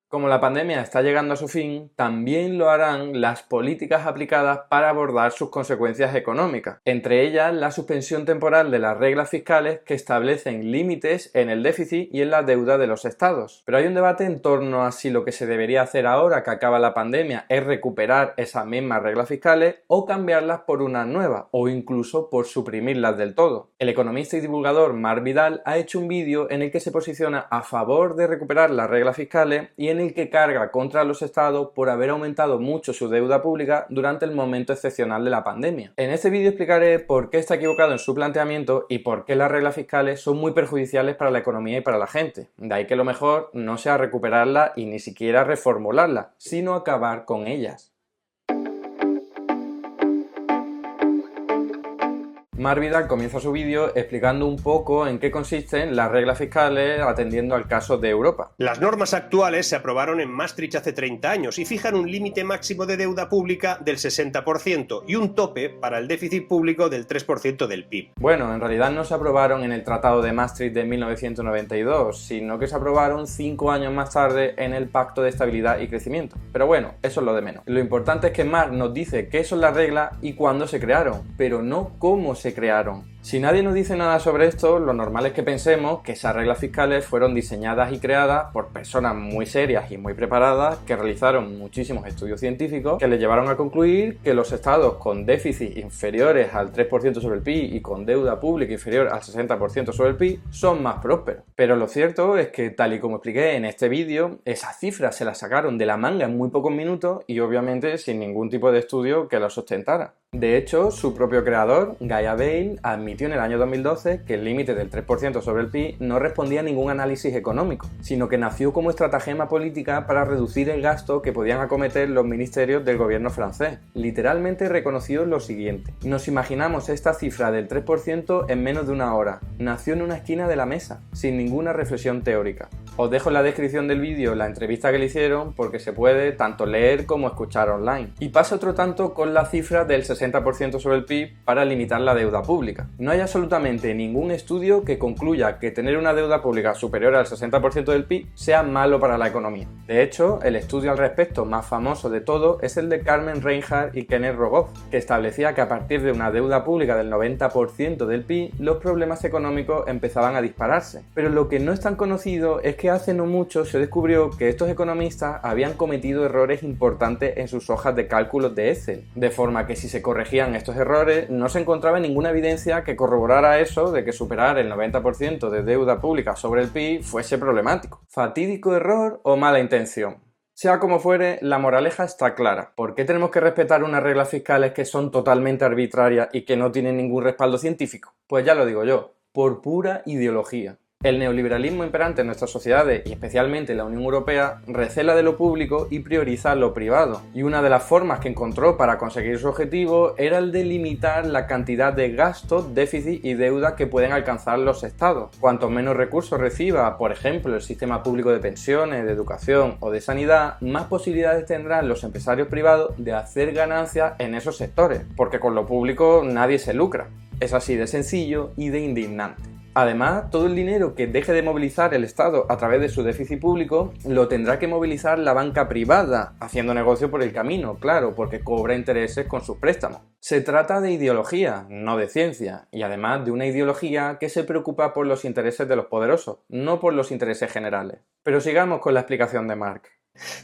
Como la pandemia está llegando a su fin, también lo harán las políticas aplicadas para abordar sus consecuencias económicas, entre ellas la suspensión temporal de las reglas fiscales que establecen límites en el déficit y en la deuda de los estados. Pero hay un debate en torno a si lo que se debería hacer ahora que acaba la pandemia es recuperar esas mismas reglas fiscales o cambiarlas por unas nuevas, o incluso por suprimirlas del todo. El economista y divulgador Marc Vidal ha hecho un vídeo en el que se posiciona a favor de recuperar las reglas fiscales y en el que carga contra los estados por haber aumentado mucho su deuda pública durante el momento excepcional de la pandemia. En este vídeo explicaré por qué está equivocado en su planteamiento y por qué las reglas fiscales son muy perjudiciales para la economía y para la gente. De ahí que lo mejor no sea recuperarlas y ni siquiera reformularlas, sino acabar con ellas. Marc Vidal comienza su vídeo explicando un poco en qué consisten las reglas fiscales atendiendo al caso de Europa. Las normas actuales se aprobaron en Maastricht hace 30 años y fijan un límite máximo de deuda pública del 60% y un tope para el déficit público del 3% del PIB. Bueno, en realidad no se aprobaron en el Tratado de Maastricht de 1992, sino que se aprobaron 5 años más tarde en el Pacto de Estabilidad y Crecimiento. Pero bueno, eso es lo de menos. Lo importante es que Marc nos dice qué son las reglas y cuándo se crearon, pero no cómo se crearon. Si nadie nos dice nada sobre esto, lo normal es que pensemos que esas reglas fiscales fueron diseñadas y creadas por personas muy serias y muy preparadas que realizaron muchísimos estudios científicos que les llevaron a concluir que los estados con déficit inferiores al 3% sobre el PIB y con deuda pública inferior al 60% sobre el PIB son más prósperos. Pero lo cierto es que, tal y como expliqué en este vídeo, esas cifras se las sacaron de la manga en muy pocos minutos y obviamente sin ningún tipo de estudio que lo sustentara. De hecho, su propio creador, Guy Abel, admitió en el año 2012 que el límite del 3% sobre el PIB no respondía a ningún análisis económico, sino que nació como estratagema política para reducir el gasto que podían acometer los ministerios del gobierno francés. Literalmente reconoció lo siguiente: nos imaginamos esta cifra del 3% en menos de una hora. Nació en una esquina de la mesa, sin ninguna reflexión teórica. Os dejo en la descripción del vídeo la entrevista que le hicieron porque se puede tanto leer como escuchar online. Y pasa otro tanto con la cifra del 60% sobre el PIB para limitar la deuda pública. No hay absolutamente ningún estudio que concluya que tener una deuda pública superior al 60% del PIB sea malo para la economía. De hecho, el estudio al respecto más famoso de todo es el de Carmen Reinhardt y Kenneth Rogoff, que establecía que a partir de una deuda pública del 90% del PIB, los problemas económicos empezaban a dispararse. Pero lo que no es tan conocido es que hace no mucho se descubrió que estos economistas habían cometido errores importantes en sus hojas de cálculos de Excel, de forma que si se corregían estos errores no se encontraba ninguna evidencia que corroborara eso de que superar el 90% de deuda pública sobre el PIB fuese problemático. ¿Fatídico error o mala intención? Sea como fuere, la moraleja está clara. ¿Por qué tenemos que respetar unas reglas fiscales que son totalmente arbitrarias y que no tienen ningún respaldo científico? Pues ya lo digo yo, por pura ideología. El neoliberalismo imperante en nuestras sociedades, y especialmente en la Unión Europea, recela de lo público y prioriza lo privado. Y una de las formas que encontró para conseguir su objetivo era el de limitar la cantidad de gastos, déficit y deuda que pueden alcanzar los estados. Cuanto menos recursos reciba, por ejemplo, el sistema público de pensiones, de educación o de sanidad, más posibilidades tendrán los empresarios privados de hacer ganancias en esos sectores, porque con lo público nadie se lucra. Es así de sencillo y de indignante. Además, todo el dinero que deje de movilizar el Estado a través de su déficit público lo tendrá que movilizar la banca privada, haciendo negocio por el camino, claro, porque cobra intereses con sus préstamos. Se trata de ideología, no de ciencia, y además de una ideología que se preocupa por los intereses de los poderosos, no por los intereses generales. Pero sigamos con la explicación de Marc.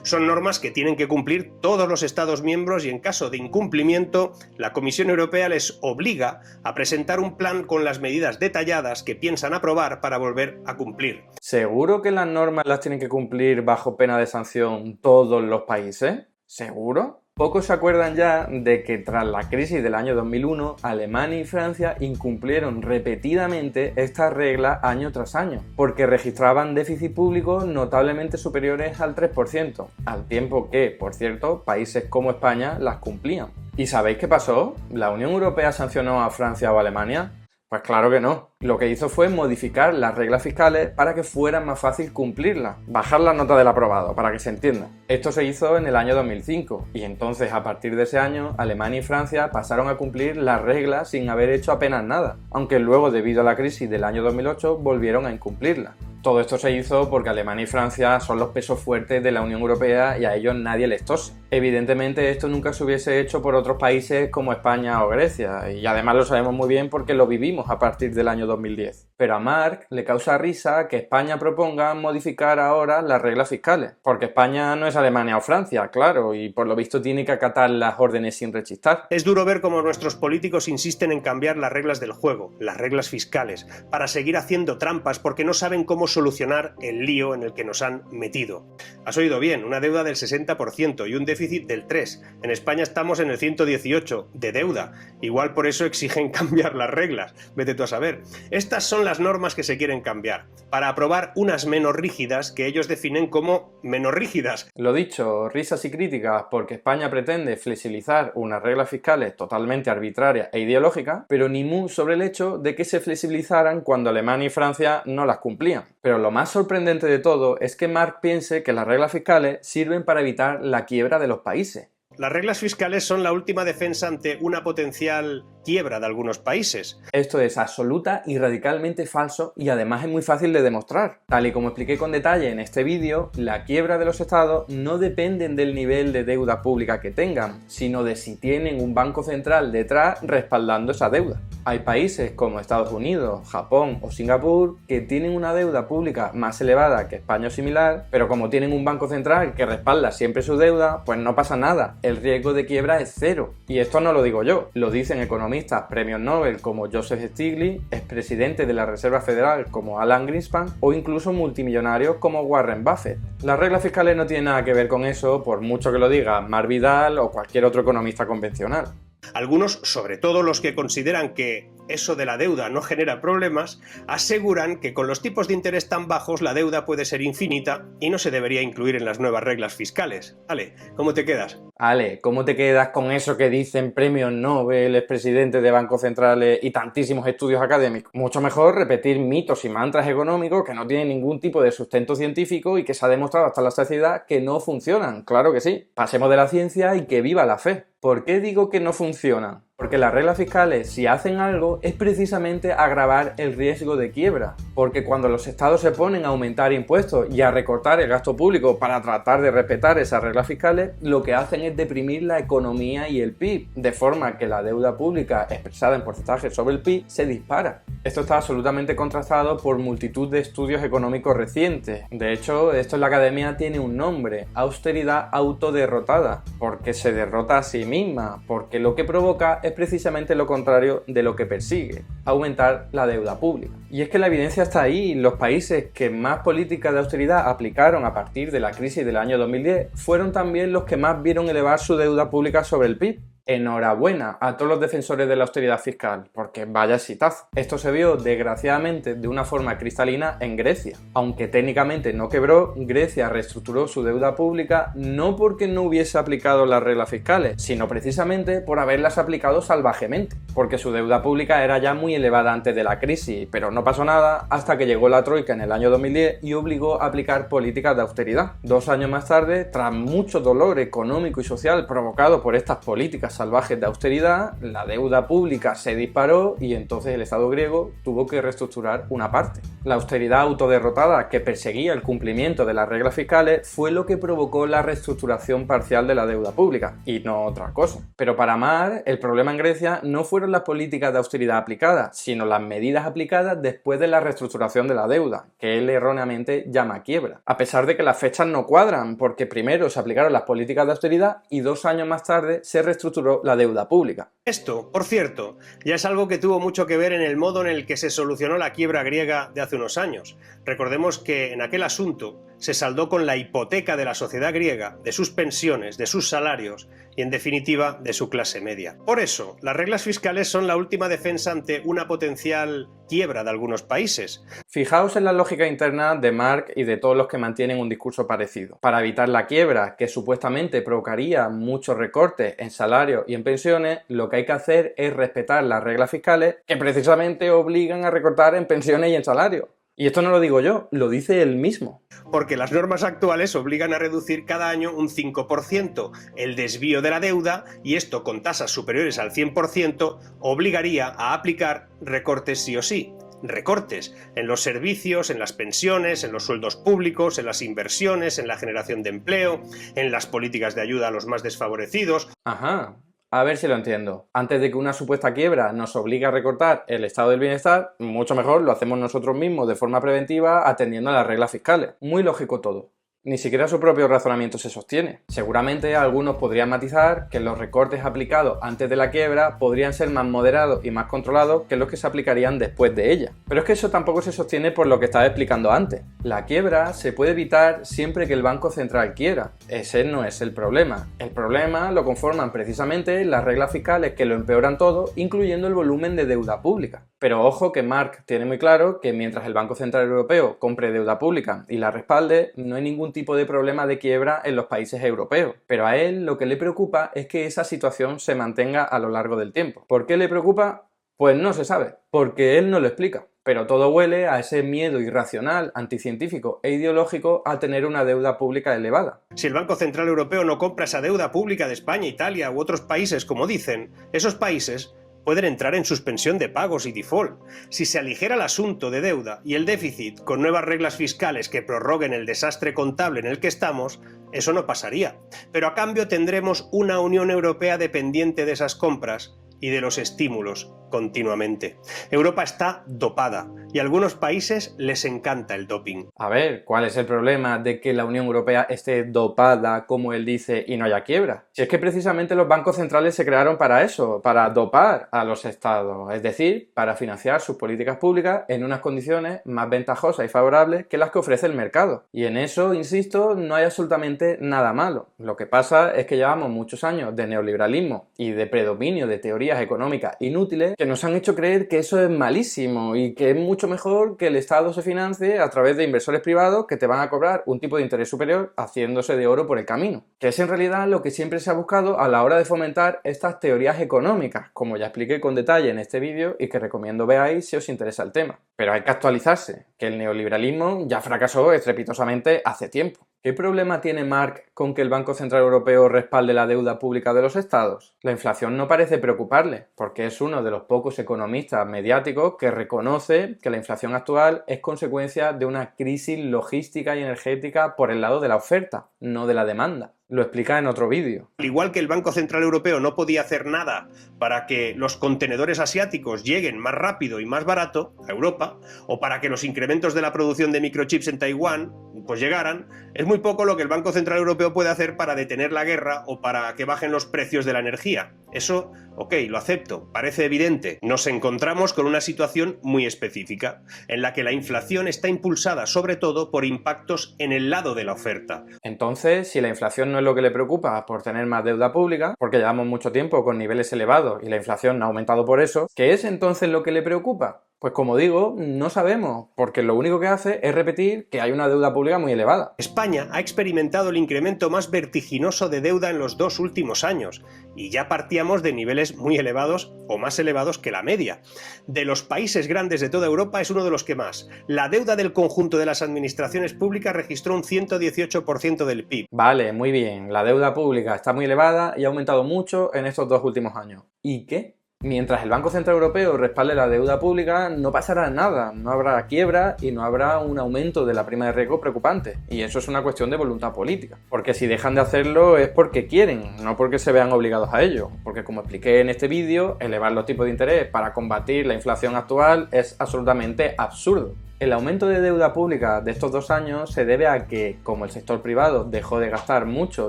Son normas que tienen que cumplir todos los Estados miembros y en caso de incumplimiento, la Comisión Europea les obliga a presentar un plan con las medidas detalladas que piensan aprobar para volver a cumplir. ¿Seguro que las normas las tienen que cumplir bajo pena de sanción todos los países? ¿Seguro? Pocos se acuerdan ya de que tras la crisis del año 2001, Alemania y Francia incumplieron repetidamente estas reglas año tras año, porque registraban déficit públicos notablemente superiores al 3%, al tiempo que, por cierto, países como España las cumplían. ¿Y sabéis qué pasó? ¿La Unión Europea sancionó a Francia o a Alemania? Pues claro que no. Lo que hizo fue modificar las reglas fiscales para que fuera más fácil cumplirlas, bajar la nota del aprobado, para que se entienda. Esto se hizo en el año 2005 y entonces a partir de ese año Alemania y Francia pasaron a cumplir las reglas sin haber hecho apenas nada, aunque luego debido a la crisis del año 2008 volvieron a incumplirlas. Todo esto se hizo porque Alemania y Francia son los pesos fuertes de la Unión Europea y a ellos nadie les tose. Evidentemente esto nunca se hubiese hecho por otros países como España o Grecia, y además lo sabemos muy bien porque lo vivimos a partir del año 2010. Pero a Marc le causa risa que España proponga modificar ahora las reglas fiscales, porque España no es Alemania o Francia, claro, y por lo visto tiene que acatar las órdenes sin rechistar. Es duro ver cómo nuestros políticos insisten en cambiar las reglas del juego, las reglas fiscales, para seguir haciendo trampas porque no saben cómo solucionar el lío en el que nos han metido. Has oído bien, una deuda del 60% y un déficit del 3%. En España estamos en el 118% de deuda. Igual por eso exigen cambiar las reglas. Vete tú a saber. Estas son las normas que se quieren cambiar, para aprobar unas menos rígidas que ellos definen como menos rígidas. Lo dicho, risas y críticas porque España pretende flexibilizar unas reglas fiscales totalmente arbitrarias e ideológicas, pero ni mu sobre el hecho de que se flexibilizaran cuando Alemania y Francia no las cumplían. Pero lo más sorprendente de todo es que Marc piense que las reglas fiscales sirven para evitar la quiebra de los países. Las reglas fiscales son la última defensa ante una potencial quiebra de algunos países. Esto es absoluta y radicalmente falso y además es muy fácil de demostrar. Tal y como expliqué con detalle en este vídeo, la quiebra de los estados no dependen del nivel de deuda pública que tengan, sino de si tienen un banco central detrás respaldando esa deuda. Hay países como Estados Unidos, Japón o Singapur que tienen una deuda pública más elevada que España o similar, pero como tienen un banco central que respalda siempre su deuda, pues no pasa nada, el riesgo de quiebra es cero. Y esto no lo digo yo, lo dicen economistas premios Nobel como Joseph Stiglitz, expresidente de la Reserva Federal como Alan Greenspan o incluso multimillonarios como Warren Buffett. Las reglas fiscales no tienen nada que ver con eso, por mucho que lo diga Marc Vidal o cualquier otro economista convencional. Algunos, sobre todo los que consideran que eso de la deuda no genera problemas, aseguran que con los tipos de interés tan bajos la deuda puede ser infinita y no se debería incluir en las nuevas reglas fiscales. Ale, ¿cómo te quedas? Ale, ¿cómo te quedas con eso que dicen premios Nobel, expresidentes de bancos centrales y tantísimos estudios académicos? Mucho mejor repetir mitos y mantras económicos que no tienen ningún tipo de sustento científico y que se ha demostrado hasta la saciedad que no funcionan. Claro que sí. Pasemos de la ciencia y que viva la fe. ¿Por qué digo que no funcionan? Porque las reglas fiscales, si hacen algo, es precisamente agravar el riesgo de quiebra. Porque cuando los estados se ponen a aumentar impuestos y a recortar el gasto público para tratar de respetar esas reglas fiscales, lo que hacen es deprimir la economía y el PIB, de forma que la deuda pública expresada en porcentaje sobre el PIB se dispara. Esto está absolutamente contrastado por multitud de estudios económicos recientes. De hecho, esto en la academia tiene un nombre: austeridad autoderrotada, porque se derrota a sí misma, porque lo que provoca es precisamente lo contrario de lo que persigue: aumentar la deuda pública. Y es que la evidencia está ahí. Los países que más políticas de austeridad aplicaron a partir de la crisis del año 2010 fueron también los que más vieron elevar su deuda pública sobre el PIB. Enhorabuena a todos los defensores de la austeridad fiscal, porque vaya exitazo. Esto se vio desgraciadamente de una forma cristalina en Grecia. Aunque técnicamente no quebró, Grecia reestructuró su deuda pública no porque no hubiese aplicado las reglas fiscales, sino precisamente por haberlas aplicado salvajemente, porque su deuda pública era ya muy elevada antes de la crisis, pero no pasó nada hasta que llegó la Troika en el año 2010 y obligó a aplicar políticas de austeridad. 2 años más tarde, tras mucho dolor económico y social provocado por estas políticas salvajes de austeridad, la deuda pública se disparó y entonces el Estado griego tuvo que reestructurar una parte. La austeridad autoderrotada que perseguía el cumplimiento de las reglas fiscales fue lo que provocó la reestructuración parcial de la deuda pública, y no otra cosa. Pero para Marc, el problema en Grecia no fueron las políticas de austeridad aplicadas, sino las medidas aplicadas después de la reestructuración de la deuda, que él erróneamente llama quiebra. A pesar de que las fechas no cuadran, porque primero se aplicaron las políticas de austeridad y 2 años más tarde se reestructuró la deuda pública. Esto, por cierto, ya es algo que tuvo mucho que ver en el modo en el que se solucionó la quiebra griega de hace unos años. Recordemos que en aquel asunto se saldó con la hipoteca de la sociedad griega, de sus pensiones, de sus salarios y, en definitiva, de su clase media. Por eso, las reglas fiscales son la última defensa ante una potencial quiebra de algunos países. Fijaos en la lógica interna de Mark y de todos los que mantienen un discurso parecido. Para evitar la quiebra, que supuestamente provocaría muchos recortes en salarios y en pensiones, lo que hay que hacer es respetar las reglas fiscales que precisamente obligan a recortar en pensiones y en salarios. Y esto no lo digo yo, lo dice él mismo. Porque las normas actuales obligan a reducir cada año un 5% el desvío de la deuda, y esto con tasas superiores al 100% obligaría a aplicar recortes sí o sí. Recortes en los servicios, en las pensiones, en los sueldos públicos, en las inversiones, en la generación de empleo, en las políticas de ayuda a los más desfavorecidos. Ajá. A ver si lo entiendo. Antes de que una supuesta quiebra nos obligue a recortar el estado del bienestar, mucho mejor lo hacemos nosotros mismos de forma preventiva atendiendo a las reglas fiscales. Muy lógico todo. Ni siquiera su propio razonamiento se sostiene. Seguramente algunos podrían matizar que los recortes aplicados antes de la quiebra podrían ser más moderados y más controlados que los que se aplicarían después de ella. Pero es que eso tampoco se sostiene por lo que estaba explicando antes. La quiebra se puede evitar siempre que el Banco Central quiera. Ese no es el problema. El problema lo conforman precisamente las reglas fiscales que lo empeoran todo, incluyendo el volumen de deuda pública. Pero ojo que Mark tiene muy claro que mientras el Banco Central Europeo compre deuda pública y la respalde, no hay ningún tipo de problema de quiebra en los países europeos. Pero a él lo que le preocupa es que esa situación se mantenga a lo largo del tiempo. ¿Por qué le preocupa? Pues no se sabe, porque él no lo explica. Pero todo huele a ese miedo irracional, anticientífico e ideológico a tener una deuda pública elevada. Si el Banco Central Europeo no compra esa deuda pública de España, Italia u otros países, como dicen, esos países pueden entrar en suspensión de pagos y default. Si se aligera el asunto de deuda y el déficit con nuevas reglas fiscales que prorroguen el desastre contable en el que estamos, eso no pasaría. Pero a cambio tendremos una Unión Europea dependiente de esas compras y de los estímulos continuamente. Europa está dopada y a algunos países les encanta el doping. A ver, ¿cuál es el problema de que la Unión Europea esté dopada, como él dice, y no haya quiebra? Si es que precisamente los bancos centrales se crearon para eso, para dopar a los estados, es decir, para financiar sus políticas públicas en unas condiciones más ventajosas y favorables que las que ofrece el mercado. Y en eso, insisto, no hay absolutamente nada malo. Lo que pasa es que llevamos muchos años de neoliberalismo y de predominio de teorías económicas inútiles que nos han hecho creer que eso es malísimo y que es mucho mejor que el Estado se financie a través de inversores privados que te van a cobrar un tipo de interés superior haciéndose de oro por el camino. Que es en realidad lo que siempre se ha buscado a la hora de fomentar estas teorías económicas, como ya expliqué con detalle en este vídeo y que recomiendo veáis si os interesa el tema. Pero hay que actualizarse, que el neoliberalismo ya fracasó estrepitosamente hace tiempo. ¿Qué problema tiene Mark con que el Banco Central Europeo respalde la deuda pública de los estados? La inflación no parece preocuparle, porque es uno de los pocos economistas mediáticos que reconoce que la inflación actual es consecuencia de una crisis logística y energética por el lado de la oferta, no de la demanda. Lo explica en otro vídeo. Al igual que el Banco Central Europeo no podía hacer nada para que los contenedores asiáticos lleguen más rápido y más barato a Europa, o para que los incrementos de la producción de microchips en Taiwán pues llegaran, es muy poco lo que el Banco Central Europeo puede hacer para detener la guerra o para que bajen los precios de la energía. Eso, ok, lo acepto, parece evidente. Nos encontramos con una situación muy específica, en la que la inflación está impulsada sobre todo por impactos en el lado de la oferta. Entonces, si la inflación no es lo que le preocupa por tener más deuda pública, porque llevamos mucho tiempo con niveles elevados y la inflación no ha aumentado por eso, ¿qué es entonces lo que le preocupa? Pues como digo, no sabemos, porque lo único que hace es repetir que hay una deuda pública muy elevada. España ha experimentado el incremento más vertiginoso de deuda en los 2 últimos años, y ya partíamos de niveles muy elevados o más elevados que la media. De los países grandes de toda Europa es uno de los que más. La deuda del conjunto de las administraciones públicas registró un 118% del PIB. Vale, muy bien, la deuda pública está muy elevada y ha aumentado mucho en estos 2 últimos años. ¿Y qué? Mientras el Banco Central Europeo respalde la deuda pública, no pasará nada, no habrá quiebra y no habrá un aumento de la prima de riesgo preocupante. Y eso es una cuestión de voluntad política. Porque si dejan de hacerlo es porque quieren, no porque se vean obligados a ello. Porque como expliqué en este vídeo, elevar los tipos de interés para combatir la inflación actual es absolutamente absurdo. El aumento de deuda pública de estos 2 años se debe a que, como el sector privado dejó de gastar mucho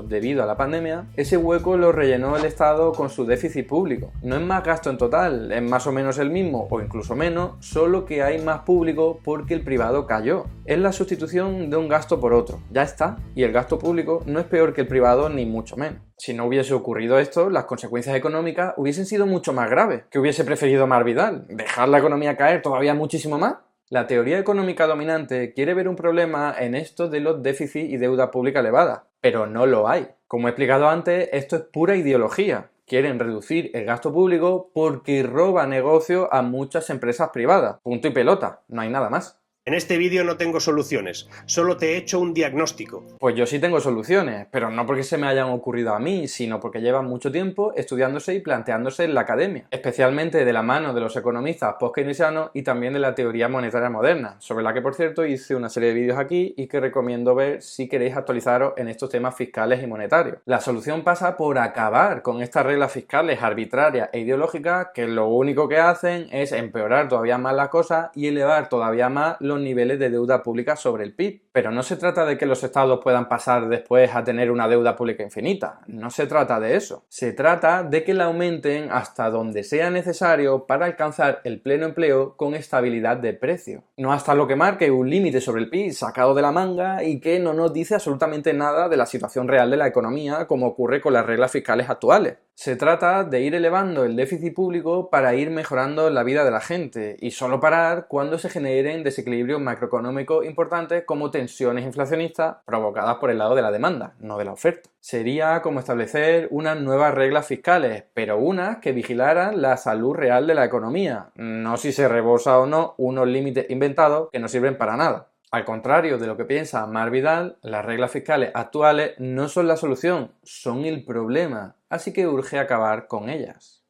debido a la pandemia, ese hueco lo rellenó el Estado con su déficit público. No es más gasto en total, es más o menos el mismo o incluso menos, solo que hay más público porque el privado cayó. Es la sustitución de un gasto por otro, ya está, y el gasto público no es peor que el privado ni mucho menos. Si no hubiese ocurrido esto, las consecuencias económicas hubiesen sido mucho más graves. ¿Qué hubiese preferido Marc Vidal? ¿Dejar la economía caer todavía muchísimo más? La teoría económica dominante quiere ver un problema en esto de los déficits y deuda pública elevada, pero no lo hay. Como he explicado antes, esto es pura ideología. Quieren reducir el gasto público porque roba negocio a muchas empresas privadas. Punto y pelota, no hay nada más. En este vídeo no tengo soluciones, solo te he hecho un diagnóstico. Pues yo sí tengo soluciones, pero no porque se me hayan ocurrido a mí, sino porque llevan mucho tiempo estudiándose y planteándose en la academia, especialmente de la mano de los economistas post-keynesianos y también de la teoría monetaria moderna, sobre la que por cierto hice una serie de vídeos aquí y que recomiendo ver si queréis actualizaros en estos temas fiscales y monetarios. La solución pasa por acabar con estas reglas fiscales arbitrarias e ideológicas que lo único que hacen es empeorar todavía más las cosas y elevar todavía más los niveles de deuda pública sobre el PIB. Pero no se trata de que los estados puedan pasar después a tener una deuda pública infinita. No se trata de eso. Se trata de que la aumenten hasta donde sea necesario para alcanzar el pleno empleo con estabilidad de precio. No hasta lo que marque un límite sobre el PIB sacado de la manga y que no nos dice absolutamente nada de la situación real de la economía como ocurre con las reglas fiscales actuales. Se trata de ir elevando el déficit público para ir mejorando la vida de la gente y solo parar cuando se generen desequilibrios macroeconómicos importantes como tensiones inflacionistas provocadas por el lado de la demanda, no de la oferta. Sería como establecer unas nuevas reglas fiscales, pero unas que vigilaran la salud real de la economía, no si se rebosa o no unos límites inventados que no sirven para nada. Al contrario de lo que piensa Marc Vidal, las reglas fiscales actuales no son la solución, son el problema, así que urge acabar con ellas.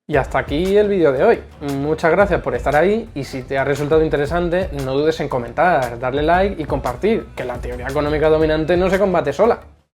Y hasta aquí el vídeo de hoy. Muchas gracias por estar ahí y si te ha resultado interesante no dudes en comentar, darle like y compartir, que la teoría económica dominante no se combate sola.